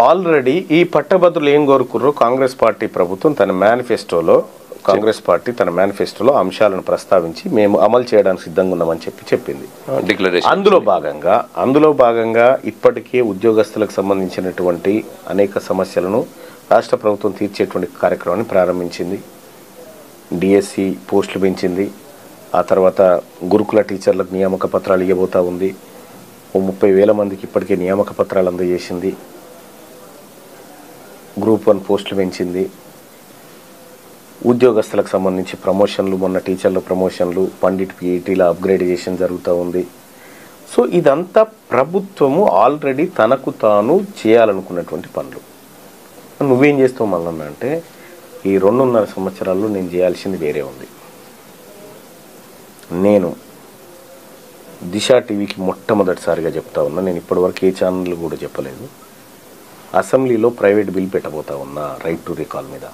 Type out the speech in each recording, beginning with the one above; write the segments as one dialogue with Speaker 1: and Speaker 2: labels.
Speaker 1: Already ఈ పట్టభద్రులు ఏం కోరుకుర్రో Congress party ప్రభుత్వం తన మేనిఫెస్టోలో కాంగ్రెస్ పార్టీ తన మేనిఫెస్టోలో అంశాలను ప్రస్తావించి మేము అమలు చేయడానికి సిద్ధంగా ఉన్నామని చెప్పింది
Speaker 2: డిక్లరేషన్.
Speaker 1: అందులో భాగంగా ఇప్పటికే ఉద్యోగస్తులకు సంబంధించినటువంటి అనేక సమస్యలను రాష్ట్ర ప్రభుత్వం తీర్చేటువంటి కార్యక్రమాన్ని ప్రారంభించింది. డిఎస్సి పోస్టులు పెంచింది. ఆ తర్వాత గురుకుల టీచర్లకు నియామక పత్రాలు ఇవ్వబోతా ఉంది. 30,000 మందికి ఇప్పటికే నియామక పత్రాలు అందజేసింది. గ్రూప్ 1 పోస్టులు పెంచింది. ఉద్యోగస్తులకు సంబంధించి ప్రమోషన్లు, మొన్న టీచర్ల ప్రమోషన్లు, పండిట్ పీఈటీల అప్గ్రేడేషన్ జరుగుతూ ఉంది. సో ఇదంతా ప్రభుత్వము ఆల్రెడీ తనకు తాను చేయాలనుకున్నటువంటి పనులు. నువ్వేం చేస్తావు మళ్ళీ అంటే ఈ 2.5 సంవత్సరాల్లో నేను చేయాల్సింది వేరే ఉంది. నేను దిశ టీవీకి మొట్టమొదటిసారిగా చెప్తా ఉన్నా, నేను ఇప్పటివరకు ఏ ఛానల్ కూడా చెప్పలేదు. అసెంబ్లీలో ప్రైవేట్ బిల్ పెట్టబోతా ఉన్నా రైట్ టు రీకాల్ మీద.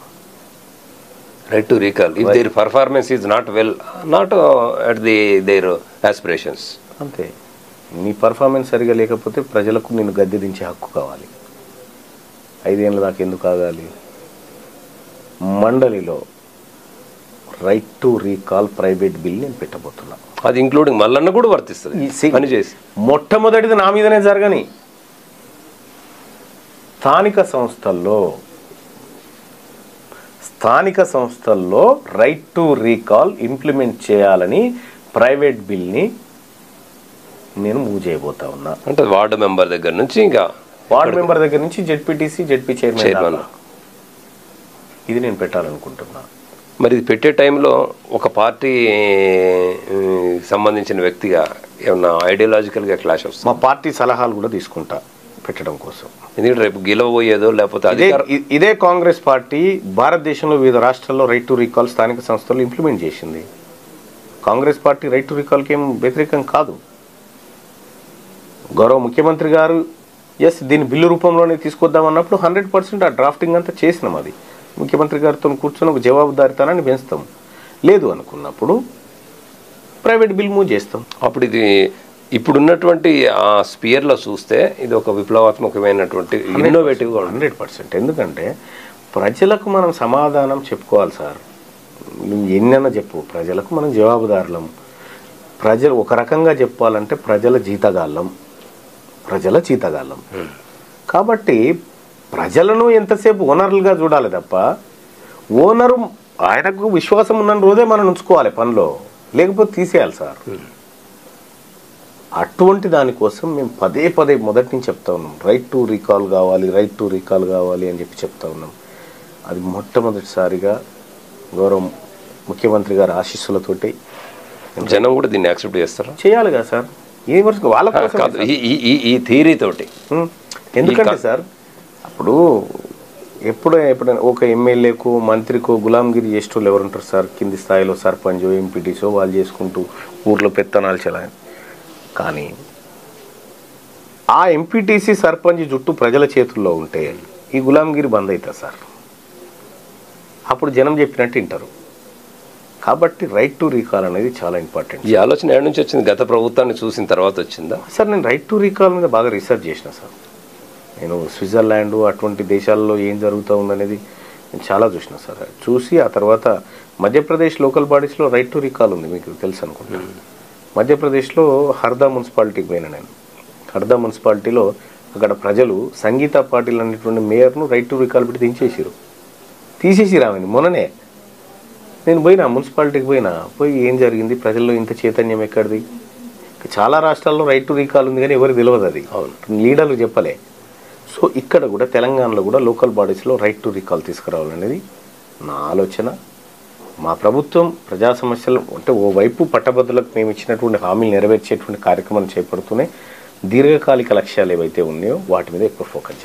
Speaker 2: Right to recall if their performance is not well, not at their aspirations.
Speaker 1: అంతే. నీ పర్ఫార్మెన్స్ సరిగా లేకపోతే ప్రజలకు నిన్ను గద్దె దించే హక్కు కావాలి. 5 ఏళ్ళ దాకా ఎందుకు ఆగాలి? మండలిలో right to recall private bill నేను పెట్టబోతున్నా.
Speaker 2: అది ఇంక్లూడింగ్ మల్లన్న కూడా వర్తిస్తుంది పని చేసి.
Speaker 1: మొట్టమొదటిది నా మీదనే జరగని. స్థానిక సంస్థల్లో రైట్ టు రీకాల్ ఇంప్లిమెంట్ చేయాలని ప్రైవేట్ బిల్ని నేను మూవ్ చేయబోతా ఉన్నా.
Speaker 2: అంటే వార్డు మెంబర్ దగ్గర నుంచి
Speaker 1: జెడ్పీటీసీ, జెడ్పీ చైర్మన్ ఇది నేను పెట్టాలనుకుంటున్నా.
Speaker 2: మరి ఇది పెట్టే టైంలో ఒక పార్టీ సంబంధించిన వ్యక్తిగా ఏమన్నా ఐడియాలజికల్గా క్లాష్ వస్తుంది?
Speaker 1: మా పార్టీ సలహాలు కూడా తీసుకుంటా పెట్టడం కోసం.
Speaker 2: ఎందుకంటే రేపు గెలవబోయేదో లేకపోతే
Speaker 1: ఇదే కాంగ్రెస్ పార్టీ భారతదేశంలో వివిధ రాష్ట్రాల్లో రైట్ టు రీకాల్ స్థానిక సంస్థలు ఇంప్లిమెంట్ చేసింది. కాంగ్రెస్ పార్టీ రైట్ టు రీకాల్కి ఏం వ్యతిరేకం కాదు. గౌరవ ముఖ్యమంత్రి గారు దీన్ని బిల్లు రూపంలోనే తీసుకొద్దామన్నప్పుడు 100% ఆ డ్రాఫ్టింగ్ అంతా చేసినాం. అది ముఖ్యమంత్రి గారితో కూర్చొని ఒక జవాబుదారితనాన్ని పెంచుతాం. లేదు అనుకున్నప్పుడు ప్రైవేట్ బిల్ మూవ్ చేస్తాం.
Speaker 2: అప్పుడు ఇది ఇప్పుడున్నటువంటి ఆ స్పియర్లో చూస్తే ఇది ఒక విప్లవాత్మకమైనటువంటి ఇన్నోవేటివ్గా
Speaker 1: 100%. ఎందుకంటే ప్రజలకు మనం సమాధానం చెప్పుకోవాలి సార్. నువ్వు ఎన్నైనా చెప్పు, ప్రజలకు మనం జవాబుదారులం. ప్రజలు ఒక రకంగా చెప్పాలంటే ప్రజల జీతగాళ్ళం. కాబట్టి ప్రజలను ఎంతసేపు ఓనర్లుగా చూడాలి తప్ప, ఓనరు ఆయనకు విశ్వాసం ఉన్న రోజే మనం ఉంచుకోవాలి పనిలో, లేకపోతే తీసేయాలి సార్. అటువంటి దానికోసం మేము పదే మొదటి నుంచి చెప్తా ఉన్నాం, రైట్ టు రీకాల్ కావాలి అని చెప్పి చెప్తా ఉన్నాం. అది మొట్టమొదటిసారిగా గౌరవ ముఖ్యమంత్రి గారి ఆశీస్సులతోటి
Speaker 2: జనం కూడా దీన్ని యాక్సెప్ట్ చేస్తారు.
Speaker 1: చేయాలి కదా సార్. ఏ వరకు వాళ్ళ కోసం
Speaker 2: ఈ థియరీ తోటి.
Speaker 1: ఎందుకంటే సార్ అప్పుడు ఎప్పుడైనా ఒక ఎమ్మెల్యేకు, మంత్రికో గులాంగిరి చేసేటోళ్ళు ఎవరు ఉంటారు సార్? కింది స్థాయిలో సర్పంచో, ఎంపీటీసో వాళ్ళు చేసుకుంటూ ఊర్లో పెత్తనాలు చేయాలి. కానీ ఆ ఎంపీటీసీ, సర్పంచ్ జుట్టు ప్రజల చేతుల్లో ఉంటే ఈ గులాంగిరి బంద్ అవుతుంది సార్. అప్పుడు జనం చెప్పినట్టు వింటారు. కాబట్టి రైట్ టు రీకాల్ అనేది చాలా ఇంపార్టెంట్.
Speaker 2: ఈ ఆలోచన ఎక్కడి నుంచి వచ్చింది? గత ప్రభుత్వాన్ని చూసిన తర్వాత వచ్చిందా
Speaker 1: సార్? నేను రైట్ టు రీకాల్ మీద బాగా రీసెర్చ్ చేసిన సార్. నేను స్విట్జర్లాండ్ అటువంటి దేశాల్లో ఏం జరుగుతూ ఉందనేది నేను చాలా చూసిన సార్. చూసి ఆ తర్వాత మధ్యప్రదేశ్ లోకల్ బాడీస్లో రైట్ టు రీకాల్ ఉంది, మీకు తెలుసు అనుకుంటున్నాను. మధ్యప్రదేశ్లో హర్దా మున్సిపాలిటీకి పోయినా నేను. హర్దా మున్సిపాలిటీలో అక్కడ ప్రజలు సంగీత పాటిల్ అనేటువంటి మేయర్ను రైట్ టు రీకాల్ పెట్టి తీసేసిరు ఆమెను. మొన్ననే నేను మున్సిపాలిటీకి పోయి ఏం జరిగింది, ప్రజల్లో ఇంత చైతన్యం ఎక్కడిది? చాలా రాష్ట్రాల్లో రైట్ టు రీకాల్ ఉంది కానీ ఎవరికి తెలియదు, అది లీడర్లు చెప్పలే. సో ఇక్కడ కూడా తెలంగాణలో కూడా లోకల్ బాడీస్లో రైట్ టు రీకాల్ తీసుకురావాలనేది నా ఆలోచన. మా ప్రభుత్వం ప్రజా సమస్యలు అంటే ఓవైపు పట్టభద్రులకు మేము ఇచ్చినటువంటి హామీలు నెరవేర్చేటువంటి కార్యక్రమాలు చేపడుతూనే దీర్ఘకాలిక లక్ష్యాలు ఏవైతే ఉన్నాయో వాటి మీద ఎక్కువ ఫోకస్ చేస్తాం.